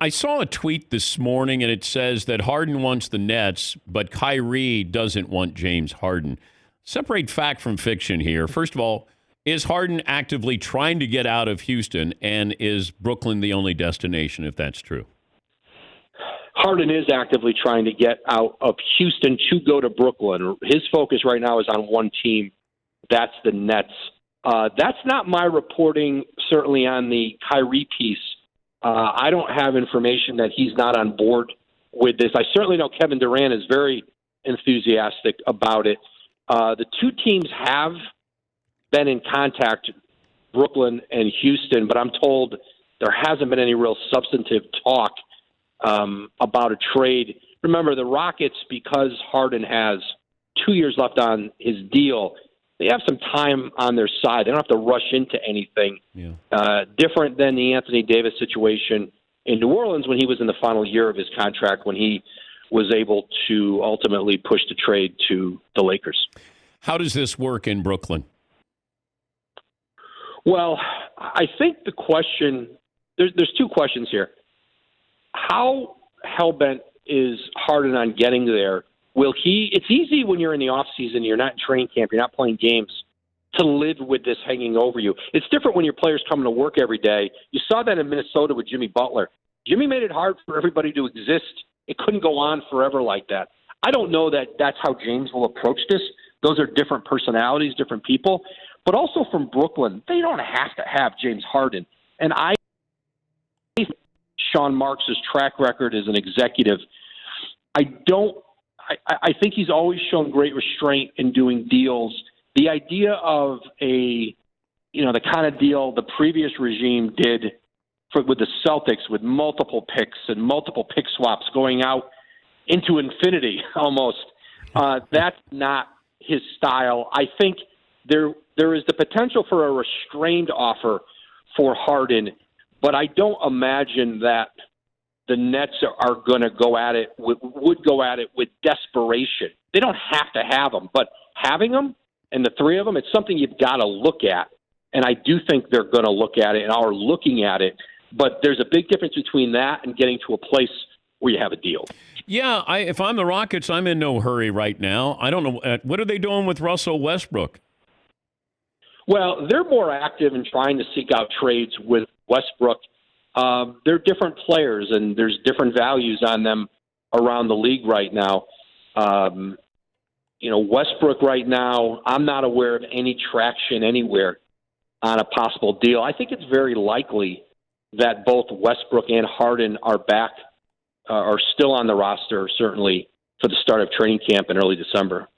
I saw a tweet this morning, and it says that Harden wants the Nets, but Kyrie doesn't want James Harden. Separate fact from fiction here. First of all, is Harden actively trying to get out of Houston, and is Brooklyn the only destination, if that's true? Harden is actively trying to get out of Houston to go to Brooklyn. His focus right now is on one team. That's the Nets. That's not my reporting, certainly on the Kyrie piece. I don't have information that he's not on board with this. I certainly know Kevin Durant is very enthusiastic about it. The two teams have been in contact, Brooklyn and Houston, but I'm told there hasn't been any real substantive talk about a trade. Remember, the Rockets, because Harden has 2 years left on his deal, they have some time on their side. They don't have to rush into anything. Yeah. Different than the Anthony Davis situation in New Orleans when he was in the final year of his contract, when he was able to ultimately push the trade to the Lakers. How does this work in Brooklyn? Well, I think the question, there's two questions here. How hell-bent is Harden on getting there? It's easy when you're in the offseason, you're not in training camp, you're not playing games, to live with this hanging over you. It's different when your players come to work every day. You saw that in Minnesota with Jimmy Butler. Jimmy made it hard for everybody to exist. It couldn't go on forever like that. I don't know that that's how James will approach this. Those are different personalities, different people. But also from Brooklyn, they don't have to have James Harden. And I think Sean Marks' track record as an executive, I think he's always shown great restraint in doing deals. The idea of the kind of deal the previous regime did with the Celtics, with multiple picks and multiple pick swaps going out into infinity almost, that's not his style. I think there is the potential for a restrained offer for Harden, but I don't imagine that the Nets are going to would go at it with desperation. They don't have to have them, but having them and the three of them, it's something you've got to look at. And I do think they're going to look at it and are looking at it. But there's a big difference between that and getting to a place where you have a deal. Yeah, if I'm the Rockets, I'm in no hurry right now. I don't know. What are they doing with Russell Westbrook? Well, they're more active in trying to seek out trades with Westbrook. They're different players, and there's different values on them around the league right now. Westbrook right now, I'm not aware of any traction anywhere on a possible deal. I think it's very likely that both Westbrook and Harden are still on the roster, certainly for the start of training camp in early December.